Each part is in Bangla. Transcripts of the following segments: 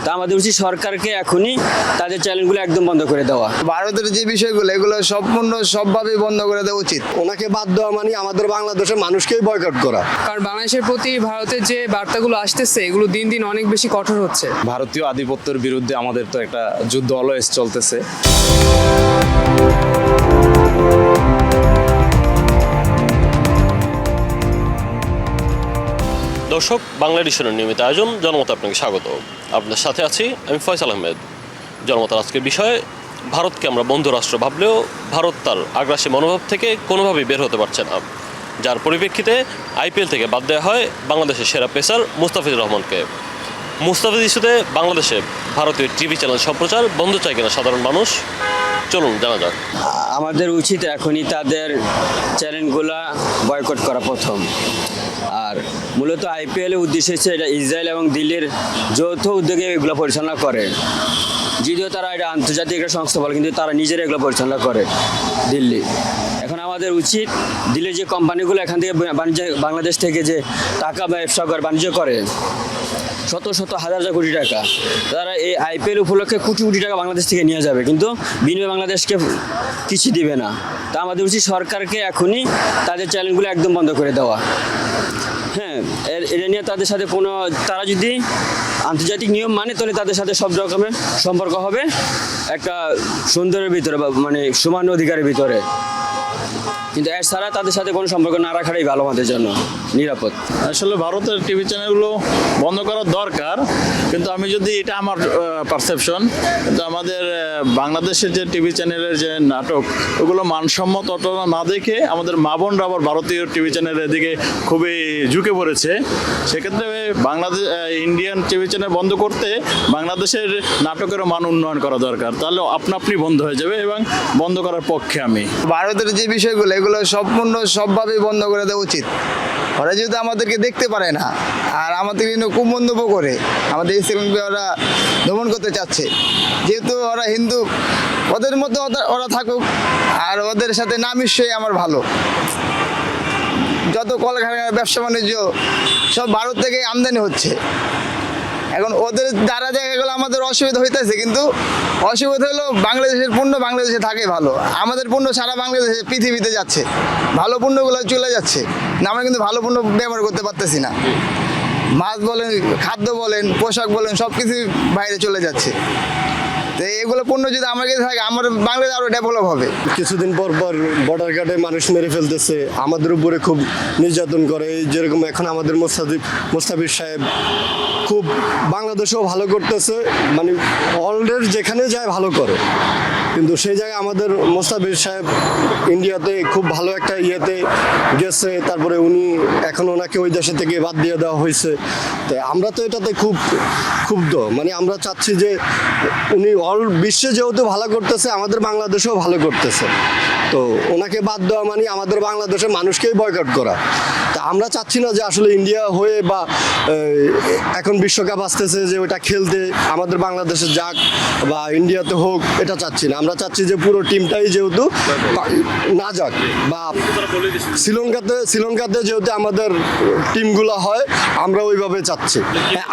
তা আমাদের উচিত সরকারকে এখনই তাদের চ্যানেলগুলো একদম বন্ধ করে দেওয়া। ভারতের যে বিষয়গুলো এগুলো সম্পূর্ণ সবভাবে বন্ধ করে দেওয়া উচিত। ওনাকে বাদ দেওয়া মানে আমাদের বাংলাদেশের মানুষকেই বয়কট করা। কারণ বাংলাদেশের প্রতি ভারতের যে বার্তাগুলো আসতেছে এগুলো দিন দিন অনেক বেশি কঠোর হচ্ছে। ভারতীয় আধিপত্যের বিরুদ্ধে আমাদের তো একটা যুদ্ধ অলওয়েজ চলতেছে। দর্শক, বাংলা এডিশনের নিয়মিত আয়োজন জনমত আপনাকে স্বাগত। আপনাদের সাথে আছি আমি ফয়সাল আহমেদ। জনমতের আজকের বিষয়ে ভারতকে আমরা বন্ধু রাষ্ট্র ভাবলেও ভারত তার আগ্রাসী মনোভাব থেকে কোনোভাবেই বের হতে পারছে না, যার পরিপ্রেক্ষিতে আইপিএল থেকে বাদ দেওয়া হয় বাংলাদেশের সেরা পেসার মুস্তাফিজুর রহমানকে। মুস্তাফিজ ইস্যুতে বাংলাদেশে ভারতীয় টিভি চ্যানেল সম্প্রচার বন্ধ চায় কিনা সাধারণ মানুষ, চলুন জানা যাক। আমাদের উচিত এখনই তাদের চ্যানেলগুলা বয়কট করা প্রথম। আর মূলত আইপিএলের উদ্দেশ্য হচ্ছে এটা ইসরায়েল এবং দিল্লির যৌথ উদ্যোগে এগুলো পরিচালনা করে। যদিও তারা এটা আন্তর্জাতিক একটা সংস্থা বলে, কিন্তু তারা নিজেরা এগুলো পরিচালনা করে দিল্লি। এখন আমাদের উচিত দিল্লির যে কোম্পানিগুলো এখান থেকে বাংলাদেশ থেকে যে টাকা ব্যবসা করে বাণিজ্য করে শত শত হাজার হাজার কোটি টাকা, তারা এই আইপিএল উপলক্ষে কোটি কোটি টাকা বাংলাদেশ থেকে নিয়ে যাবে, কিন্তু বিনিময়ে বাংলাদেশকে কিছু দিবে না। তা আমাদের উচিত সরকারকে এখনই তাদের চ্যানেলগুলো একদম বন্ধ করে দেওয়া। হ্যাঁ, এটা নিয়ে তাদের সাথে তারা যদি আন্তর্জাতিক নিয়ম মানে তাহলে তাদের সাথে সব রকমের সম্পর্ক হবে একটা সুন্দরের ভিতরে বা মানে সমান অধিকারের ভিতরে, কিন্তু এছাড়া তাদের সাথে কোনো সম্পর্ক না রাখাটাই ভালো আমাদের জন্য নিরাপদ। আসলে ভারতের টিভি চ্যানেলগুলো বন্ধ করা দরকার, কিন্তু আমি যদি এটা আমার পারসেপশন, কিন্তু আমাদের বাংলাদেশের যে টিভি চ্যানেলের যে নাটক ওগুলো মানসম্মত না দেখে আমাদের মা বোনরা আবার ভারতীয় টিভি চ্যানেলের দিকে খুবই ঝুঁকে পড়েছে। সেক্ষেত্রে বাংলাদেশ ইন্ডিয়ান টিভি চ্যানেল বন্ধ করতে বাংলাদেশের নাটকেরও মান উন্নয়ন করা দরকার, তাহলে আপনি বন্ধ হয়ে যাবে এবং বন্ধ করার পক্ষে আমি। ভারতের যে বিষয়গুলো এগুলো সম্পূর্ণ সবভাবে বন্ধ করে দেওয়া উচিত। ওরা যেহেতু আমাদেরকে দেখতে পারে না আর আমাদের কিন্তু কুমন্তব্য করে আমাদের ইসলামকে ওরা দমন করতে চাচ্ছে, যেহেতু ওরা হিন্দু, ওদের মধ্যে ওরা থাকুক আর ওদের সাথে না মিশিয়ে আমার ভালো। যত কলকারখানা ব্যবসা বাণিজ্য সব ভারত থেকে আমদানি হচ্ছে। এখন ওদের দ্বারা দেখা গেলো আমাদের অসুবিধা হইতেছে, কিন্তু অসুবিধা হলো বাংলাদেশের পণ্য বাংলাদেশে থাকে ভালো, আমাদের পণ্য সারা বাংলাদেশে পৃথিবীতে যাচ্ছে, ভালো পণ্যগুলো চলে যাচ্ছে না, আমরা কিন্তু ভালো পণ্য ব্যবহার করতে পারতেছি না। মাছ বলেন, খাদ্য বলেন, পোশাক বলেন, সব কিছু বাইরে চলে যাচ্ছে। তো এগুলো পণ্য যদি আমার কাছে থাকে আমার বাংলাদেশ আরও ডেভেলপ হবে। কিছুদিন পর পর বর্ডার গার্ডে মানুষ মেরে ফেলতেছে, আমাদের উপরে খুব নির্যাতন করে। যেরকম এখন আমাদের মুস্তাফিজ সাহেব খুব বাংলাদেশেও ভালো করতেছে, মানে ওয়ার্ল্ডের যেখানে যায় ভালো করে, কিন্তু সেই জায়গায় আমাদের মুস্তাফিজ সাহেব ইন্ডিয়াতে খুব ভালো একটা ইয়েতে গেছে, তারপরে উনি এখন ওনাকে ওই দেশে থেকে বাদ দিয়ে দেওয়া হয়েছে। তো আমরা তো এটাতে খুব ক্ষুব্ধ, মানে আমরা চাচ্ছি যে উনি অল বিশ্বে যেহেতু ভালো করতেছে আমাদের বাংলাদেশেও ভালো করতেছে, তো ওনাকে বাদ দেওয়া মানে আমাদের বাংলাদেশের মানুষকেই বয়কট করা। তা আমরা চাচ্ছি না যে আসলে ইন্ডিয়া হয়ে বা এখন বিশ্বকাপ আসতেছে যে ওটা খেলতে আমাদের বাংলাদেশে যাক বা ইন্ডিয়াতে হোক, এটা চাচ্ছি না। আমরা চাচ্ছি যে পুরো টিমটাই যেহেতু না যাক, বা শ্রীলঙ্কাতে যেহেতু আমাদের টিমগুলো হয় আমরা ওইভাবে চাচ্ছি।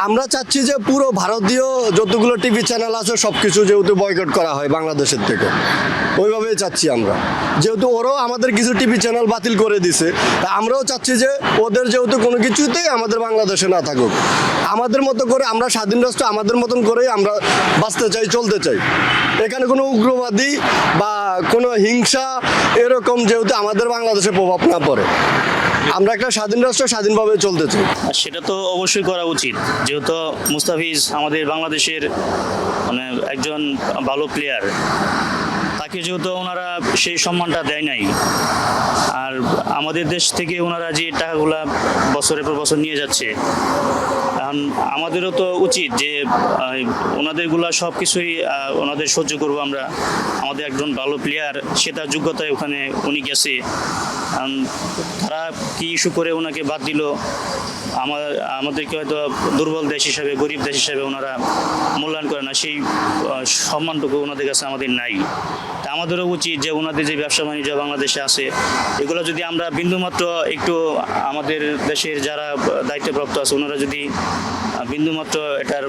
আমরা চাচ্ছি যে পুরো ভারতীয় যতগুলো টিভি চ্যানেল আছে সব কিছু যেহেতু বয়কট করা হয় বাংলাদেশের থেকে, ওইভাবেই চাচ্ছি আমরা। যেহেতু ওরাও আমাদের কিছু টিভি চ্যানেল বাতিল করে দিছে, তা আমরাও চাচ্ছি যে ওদের যেহেতু কোনো কিছুতেই আমাদের বাংলাদেশে না থাকুক, আমাদের মতো করে আমরা স্বাধীন রাষ্ট্র আমাদের মতন করেই আমরা বাঁচতে চাই, চলতে চাই। এখানে কোনো উগ্রবাদী বা কোনো হিংসা এরকম যেহেতু আমাদের বাংলাদেশে প্রভাব না পড়ে, আমরা একটা স্বাধীন রাষ্ট্র স্বাধীনভাবে চলতে চাই। সেটা তো অবশ্যই করা উচিত, যেহেতু মুস্তাফিজ আমাদের বাংলাদেশের মানে একজন ভালো প্লেয়ার, তাকে যেহেতু ওনারা সেই সম্মানটা দেয় নাই, আর আমাদের দেশ থেকে ওনারা যে টাকাগুলা বছরের পর বছর নিয়ে যাচ্ছে, এখন আমাদেরও তো উচিত যে ওনাদেরগুলা সব কিছুই ওনাদের সহ্য করবো আমরা। আমাদের একজন ভালো প্লেয়ার, সে তার যোগ্যতায় ওখানে উনি গেছে, তারা কি ইস্যু করে ওনাকে বাদ দিল আমাদেরকে হয়তো দুর্বল দেশ হিসাবে, গরিব দেশ হিসাবে ওনারা মূল্যায়ন করে না, সেই সম্মানটুকু ওনাদের কাছে আমাদের নাই। তা আমাদেরও উচিত যে ওনাদের যে ব্যবসা বাণিজ্য বাংলাদেশে আছে, এগুলো যদি আমরা বিন্দুমাত্র একটু আমাদের দেশের যারা দায়িত্বপ্রাপ্ত আছে ওনারা যদি বিন্দুমাত্র এটার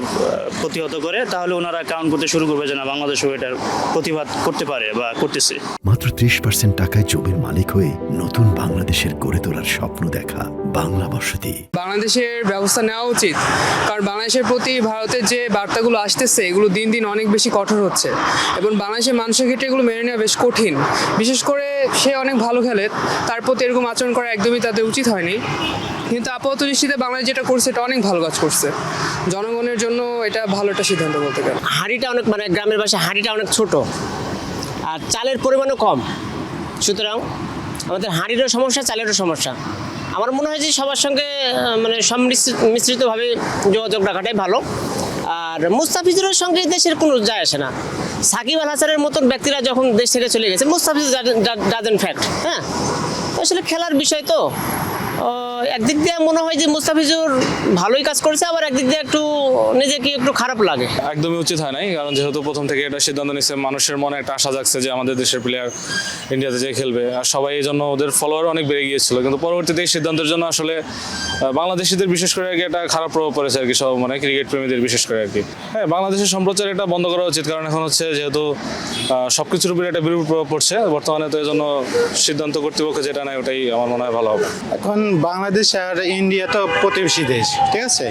প্রতিহত করে, তাহলে ওনারা কাউন্ট করতে শুরু করবে যে না, বাংলাদেশও এটার প্রতিবাদ করতে পারে বা করতেছে। মাত্র 30% টাকায় জমির মালিক হয়ে নতুন বাংলাদেশের গড়ে তোলার স্বপ্ন দেখা বাংলা বসতি। বাংলাদেশের ব্যবস্থা নেওয়া উচিত, কারণ বাংলাদেশের প্রতি ভারতের যে বার্তাগুলো আসতেছে এগুলো দিন দিন অনেক বেশি কঠোর হচ্ছে এবং বাংলাদেশের মানুষের ক্ষেত্রে এগুলো মেনে নেওয়া বেশ কঠিন। বিশেষ করে সে অনেক ভালো খেলে, তার প্রতি এরকম আচরণ করা একদমই তাদের উচিত হয়নি। কিন্তু আপাতত দৃষ্টিতে বাংলাদেশ যেটা করছে এটা অনেক ভালো কাজ করছে, জনগণের জন্য এটা ভালো একটা সিদ্ধান্ত বলতে গেলে। হাঁড়িটা অনেক, মানে গ্রামের বাসায় হাঁড়িটা অনেক ছোট আর চালের পরিমাণও কম, সুতরাং আমাদের হাঁড়িরও সমস্যা, চালেরও সমস্যা। আমার মনে হয় যে সবার সঙ্গে মানে মিশ্রিতভাবে যোগাযোগ রাখাটাই ভালো। আর মুস্তাফিজুরের সঙ্গে দেশের কোনো যায় আসে না। সাকিব আল হাসানের মতন ব্যক্তিরা যখন দেশ থেকে চলে গেছে, মুস্তাফিজুর ডাজেন্ট ফ্যাক্ট। হ্যাঁ, আসলে খেলার বিষয় তো একদিক দিয়ে মনে হয় যে মুস্তাফিজুর ভালোই কাজ করছে, আবার একদিক দিয়ে একটু নিজেকে একটু খারাপ লাগে। একদমই উচিত হয় নাই, কারণ যেহেতু প্রথম থেকে এটা সিদ্ধান্ত নিচ্ছে, মানুষের মনে একটা আশা জাগছে যে আমাদের দেশের প্লেয়ার ইন্ডিয়াতে যেয়ে খেলবে, আর সবাই এই জন্য ওদের ফলোয়ার অনেক বেড়ে গিয়েছিল। কিন্তু পরবর্তীতে এই সিদ্ধান্তের জন্য আসলে বাংলাদেশিদের বিশেষ করে আর কি একটা খারাপ প্রভাব পড়েছে আর কি, সব মানে ক্রিকেট প্রেমীদের বিশেষ করে আর কি। হ্যাঁ, বাংলাদেশের সম্প্রচার এটা বন্ধ করা উচিত, কারণ এখন হচ্ছে যেহেতু সব কিছুর উপরে একটা বিরূপ প্রভাব পড়ছে বর্তমানে, তো এই জন্য সিদ্ধান্ত কর্তৃপক্ষ যেটা নেয় ওটাই আমার মনে হয় ভালো হবে। এখন বাংলাদেশ আর ইন্ডিয়া তো প্রতিবেশী দেশ, ঠিক আছে?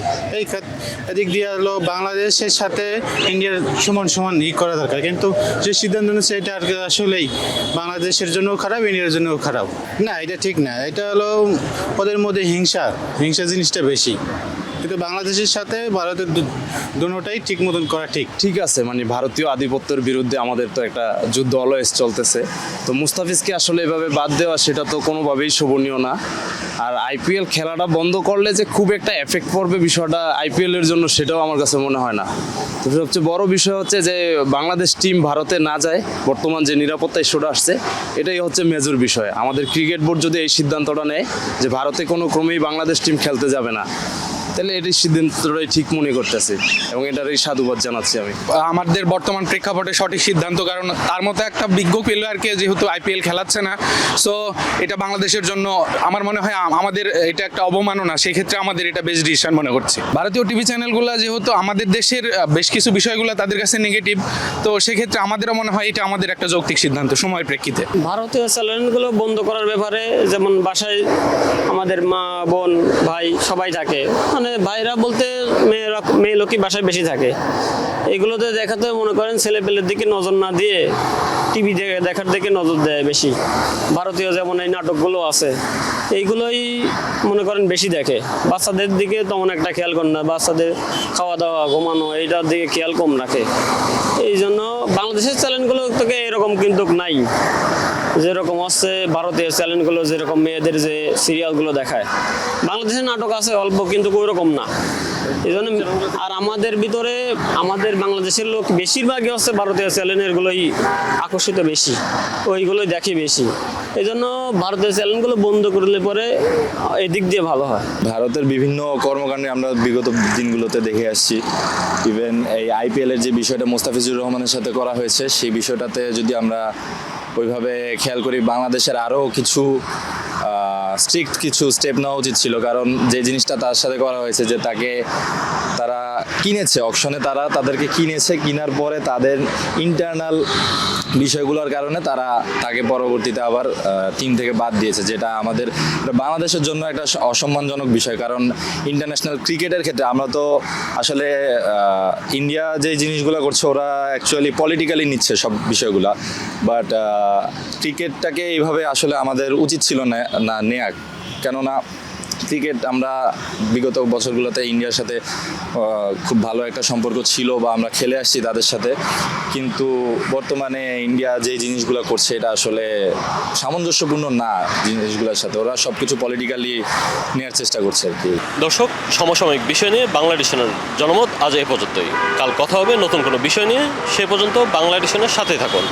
এদিক দিয়ে হলো বাংলাদেশের সাথে ইন্ডিয়ার সমান সমান করা দরকার, কিন্তু যে সিদ্ধান্ত নিচ্ছে এটা আর কি আসলেই বাংলাদেশের জন্য খারাপ, ইন্ডিয়ার জন্য খারাপ। না, এটা ঠিক না। এটা হলো ওদের মধ্যে হিংসা জিনিসটা বেশি, কিন্তু বাংলাদেশের সাথে ভারতের দুটোটাই ঠিক মতন করা ঠিক আছে। মানে ভারতীয় আধিপত্যের বিরুদ্ধে আমাদের তো একটা যুদ্ধ অলওয়েজ চলতেছে, তো মুস্তাফিজকে আসলে এভাবে বাদ দেওয়া সেটা তো কোনোভাবেই শোভনীয় না। আর আইপিএল খেলাটা বন্ধ করলে যে খুব একটা এফেক্ট পড়বে বিষয়টা আইপিএলের জন্য, সেটাও আমার কাছে মনে হয় না। তো সবচেয়ে বড় বিষয় হচ্ছে যে বাংলাদেশ টিম ভারতে না যায়, বর্তমান যে নিরাপত্তা ইস্যুটা আসছে এটাই হচ্ছে মেজর বিষয়। আমাদের ক্রিকেট বোর্ড যদি এই সিদ্ধান্তটা নেয় যে ভারতে কোনো ক্রমেই বাংলাদেশ টিম খেলতে যাবে না, তাহলে এটির সিদ্ধান্তটাই ঠিক মনে করতেছি এবং এটারই সাধুবাদ জানাচ্ছি আমি। আমাদের বর্তমান প্রেক্ষাপটে সঠিক সিদ্ধান্ত, কারণ তার মতো একটা বিজ্ঞ প্লেয়ারকে যেহেতু আইপিএল খেলাচ্ছে না, সো এটা বাংলাদেশের জন্য আমার মনে হয় আমাদের এটা একটা অবমাননা, সেই ক্ষেত্রে আমাদের এটা বেস্ট ডিসিশন মনে করছি। ভারতীয় টিভি চ্যানেলগুলো যেহেতু আমাদের দেশের বেশ কিছু বিষয়গুলো তাদের কাছে নেগেটিভ, তো সেক্ষেত্রে আমাদেরও মনে হয় এটা আমাদের একটা যৌক্তিক সিদ্ধান্ত সময়ের প্রেক্ষিতে। ভারতীয় চ্যানেলগুলো বন্ধ করার ব্যাপারে, যেমন বাসায় আমাদের মা, বোন, ভাই সবাই থাকে, মানে ভাইরা বলতে মেয়ে লোকই বাসায় বেশি থাকে, এগুলোতে দেখাতে মনে করেন ছেলেপেলের দিকে নজর না দিয়ে টিভি দেখার দিকে নজর দেয় বেশি। ভারতীয় যেমন এই নাটকগুলো আছে এইগুলোই মনে করেন বেশি দেখে, বাচ্চাদের দিকে তেমন একটা খেয়াল করে না, বাচ্চাদের খাওয়া দাওয়া, ঘুমানো এইটার দিকে খেয়াল কম রাখে। এই জন্য বাংলাদেশের চ্যানেলগুলো থেকে এরকম কিন্তু নাই, যেরকম হচ্ছে ভারতীয় চ্যানেলগুলো যেরকম মেয়েদের যে সিরিয়ালগুলো দেখায়। বাংলাদেশের নাটক আছে অল্প, কিন্তু ওই রকম না। এই জন্য আর আমাদের ভিতরে আমাদের বাংলাদেশের লোক বেশিরভাগই হচ্ছে ভারতীয় চ্যানেলগুলোই আকর্ষিত বেশি, ওইগুলোই দেখে বেশি। এই জন্য ভারতীয় চ্যানেলগুলো বন্ধ করলে পরে এদিক দিয়ে ভালো হয়। ভারতের বিভিন্ন কর্মকাণ্ডে আমরা বিগত দিনগুলোতে দেখে আসছি, ইভেন এই আইপিএলের যে বিষয়টা মোস্তাফিজুর রহমানের সাথে করা হয়েছে, সেই বিষয়টাতে যদি আমরা ওইভাবে খেয়াল করি, বাংলাদেশের আরও কিছু স্ট্রিক্ট কিছু স্টেপ নেওয়া উচিত ছিল। কারণ যে জিনিসটা তার সাথে করা হয়েছে, যে তারা কিনেছে অকশনে, তাদেরকে কিনেছে, কেনার পরে তাদের ইন্টারনাল বিষয়গুলোর কারণে তাকে পরবর্তীতে আবার টিম থেকে বাদ দিয়েছে, যেটা আমাদের বাংলাদেশের জন্য একটা অসম্মানজনক বিষয়। কারণ ইন্টারন্যাশনাল ক্রিকেটের ক্ষেত্রে আমরা তো আসলে ইন্ডিয়া যে জিনিসগুলো করছে ওরা অ্যাকচুয়ালি পলিটিক্যালি নিচ্ছে সব বিষয়গুলা, বাট ক্রিকেটটাকে এইভাবে আসলে আমাদের উচিত ছিল না নেয়া। কেননা ক্রিকেট আমরা বিগত বছরগুলোতে ইন্ডিয়ার সাথে খুব ভালো একটা সম্পর্ক ছিল, বা আমরা খেলে আসছি তাদের সাথে, কিন্তু বর্তমানে ইন্ডিয়া যে জিনিসগুলো করছে এটা আসলে সামঞ্জস্যপূর্ণ না জিনিসগুলোর সাথে। ওরা সব কিছু পলিটিক্যালি নেওয়ার চেষ্টা করছে আর কি। দর্শক, সমসাময়িক বিষয় নিয়ে বাংলা এডিশনের জনমত আজ এই পর্যন্তই। কাল কথা হবে নতুন কোনো বিষয় নিয়ে, সে পর্যন্ত বাংলা এডিশনের সাথেই থাকুন।